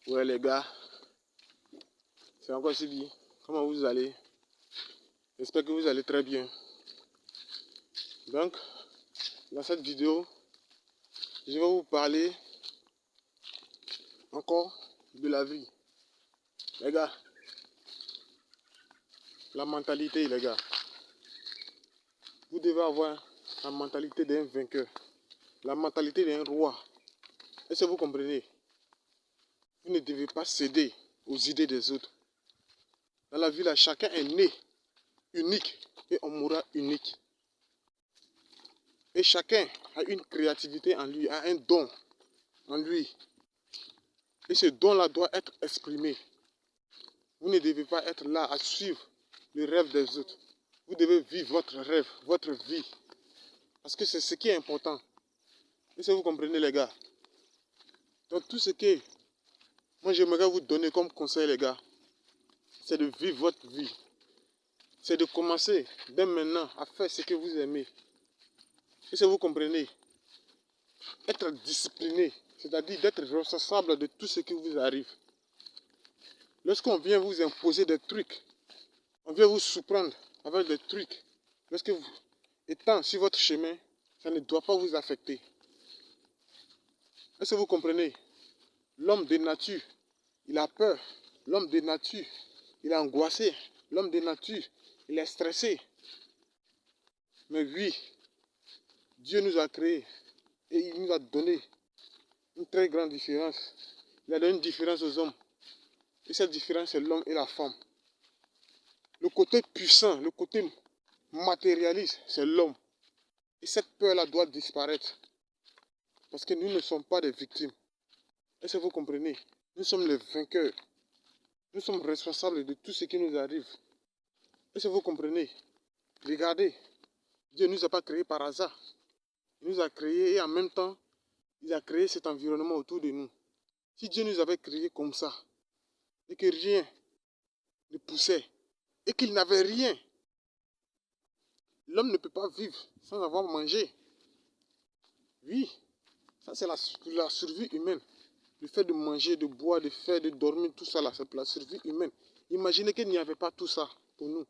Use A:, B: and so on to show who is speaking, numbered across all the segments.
A: Ouais les gars, c'est encore Sibi. Comment vous allez? J'espère que vous allez très bien. Donc, dans cette vidéo, je vais vous parler encore de la vie. Les gars, la mentalité les gars. Vous devez avoir la mentalité d'un vainqueur. La mentalité d'un roi. Est-ce que vous comprenez? Vous ne devez pas céder aux idées des autres. Dans la vie là, chacun est né unique et on mourra unique. Et chacun a une créativité en lui, a un don en lui. Et ce don-là doit être exprimé. Vous ne devez pas être là à suivre le rêve des autres. Vous devez vivre votre rêve, votre vie. Parce que c'est ce qui est important. Est-ce que vous comprenez les gars? Donc tout ce que moi j'aimerais vous donner comme conseil les gars, c'est de vivre votre vie. C'est de commencer dès maintenant à faire ce que vous aimez. Est-ce que vous comprenez? Être discipliné, c'est-à-dire d'être responsable de tout ce qui vous arrive. Lorsqu'on vient vous imposer des trucs, on vient vous surprendre avec des trucs. Lorsque vous étant sur votre chemin, ça ne doit pas vous affecter. Est-ce que vous comprenez? L'homme de nature, il a peur. L'homme de nature, il est angoissé. L'homme de nature, il est stressé. Mais oui, Dieu nous a créés et il nous a donné une très grande différence. Il a donné une différence aux hommes. Et cette différence, c'est l'homme et la femme. Le côté puissant, le côté matérialiste, c'est l'homme. Et cette peur-là doit disparaître. Parce que nous ne sommes pas des victimes. Est-ce que vous comprenez? Nous sommes les vainqueurs. Nous sommes responsables de tout ce qui nous arrive. Est-ce que vous comprenez? Regardez, Dieu ne nous a pas créés par hasard. Il nous a créés et en même temps, il a créé cet environnement autour de nous. Si Dieu nous avait créés comme ça, et que rien ne poussait, et qu'il n'avait rien, l'homme ne peut pas vivre sans avoir mangé. Oui, ça c'est la survie humaine. Le fait de manger, de boire, de faire, de dormir, tout ça là, c'est pour la survie humaine. Imaginez qu'il n'y avait pas tout ça pour nous.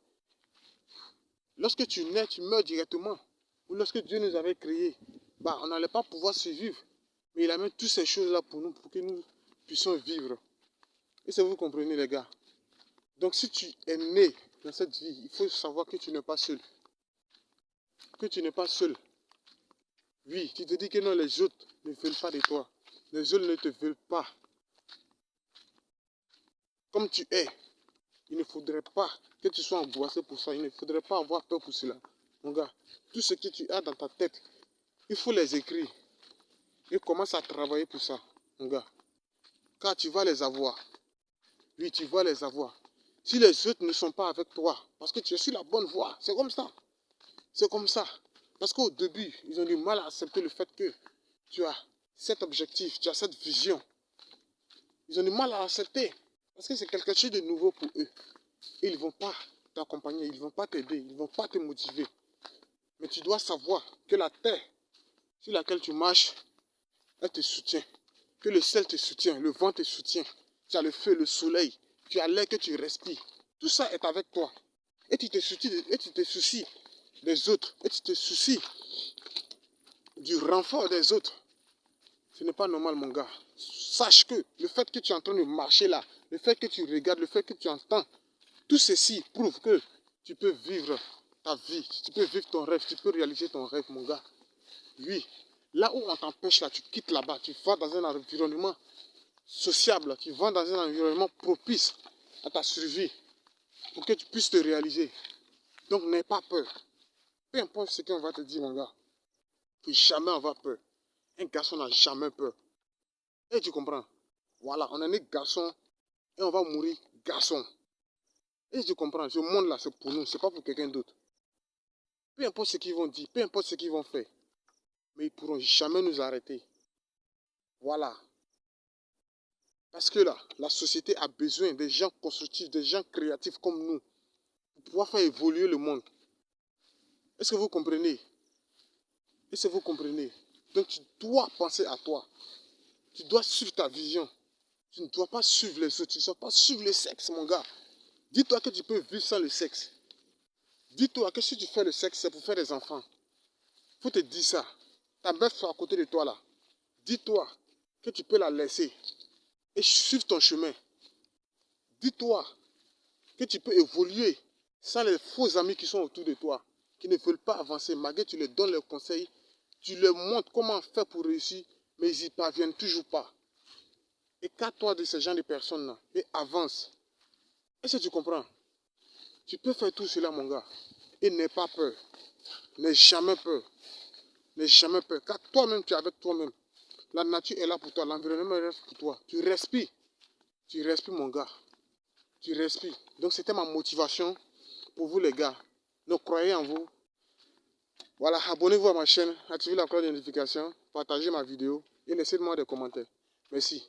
A: Lorsque tu nais, tu meurs directement. Ou lorsque Dieu nous avait créés, on n'allait pas pouvoir survivre. Mais il a mis toutes ces choses-là pour nous, pour que nous puissions vivre. Et ça vous comprenez les gars. Donc si tu es né dans cette vie, il faut savoir que tu n'es pas seul. Que tu n'es pas seul. Oui, tu te dis que non, les autres ne veulent pas de toi. Les autres ne te veulent pas. Comme tu es, il ne faudrait pas que tu sois angoissé pour ça. Il ne faudrait pas avoir peur pour cela. Mon gars, tout ce que tu as dans ta tête, il faut les écrire. Et commence à travailler pour ça, mon gars. Car tu vas les avoir. Oui, tu vas les avoir. Si les autres ne sont pas avec toi, parce que tu es sur la bonne voie, c'est comme ça. C'est comme ça. Parce qu'au début, ils ont du mal à accepter le fait que tu as cet objectif, tu as cette vision. Ils ont du mal à accepter. Parce que c'est quelque chose de nouveau pour eux. Et ils ne vont pas t'accompagner, ils ne vont pas t'aider, ils ne vont pas te motiver. Mais tu dois savoir que la terre sur laquelle tu marches, elle te soutient. Que le ciel te soutient, le vent te soutient. Tu as le feu, le soleil, tu as l'air que tu respires. Tout ça est avec toi. Et tu te soucies des autres. Et tu te soucies du renfort des autres. Ce n'est pas normal, mon gars. Sache que le fait que tu es en train de marcher là, le fait que tu regardes, le fait que tu entends, tout ceci prouve que tu peux vivre ta vie, tu peux vivre ton rêve, tu peux réaliser ton rêve, mon gars. Oui, là où on t'empêche, là, tu quittes là-bas, tu vas dans un environnement sociable, tu vas dans un environnement propice à ta survie pour que tu puisses te réaliser. Donc n'aie pas peur. Peu importe ce qu'on va te dire, mon gars, faut jamais avoir peur. Un garçon n'a jamais peur. Et tu comprends? Voilà, on est né garçon et on va mourir garçon. Et tu comprends? Ce monde-là, c'est pour nous, c'est pas pour quelqu'un d'autre. Peu importe ce qu'ils vont dire, peu importe ce qu'ils vont faire, mais ils ne pourront jamais nous arrêter. Voilà. Parce que là, la société a besoin des gens constructifs, des gens créatifs comme nous, pour pouvoir faire évoluer le monde. Est-ce que vous comprenez? Est-ce que vous comprenez? Donc tu dois penser à toi. Tu dois suivre ta vision. Tu ne dois pas suivre les autres. Tu ne dois pas suivre le sexe, mon gars. Dis-toi que tu peux vivre sans le sexe. Dis-toi que si tu fais le sexe, c'est pour faire des enfants. Faut te dire ça. Ta meuf à côté de toi là. Dis-toi que tu peux la laisser et suivre ton chemin. Dis-toi que tu peux évoluer sans les faux amis qui sont autour de toi, qui ne veulent pas avancer. Malgré que tu leur donnes leurs conseils, tu leur montres comment faire pour réussir, mais ils n'y parviennent toujours pas. Écarte-toi de ce genre de personnes-là et avance. Est-ce que tu comprends? Tu peux faire tout cela, mon gars. Et n'aie pas peur. N'aie jamais peur. N'aie jamais peur. Car toi-même, tu es avec toi-même. La nature est là pour toi. L'environnement est là pour toi. Tu respires. Tu respires, mon gars. Tu respires. Donc, c'était ma motivation pour vous, les gars. Donc, croyez en vous. Voilà, abonnez-vous à ma chaîne. Activez la cloche de notification. Partagez ma vidéo. Et laissez-moi des commentaires. Merci.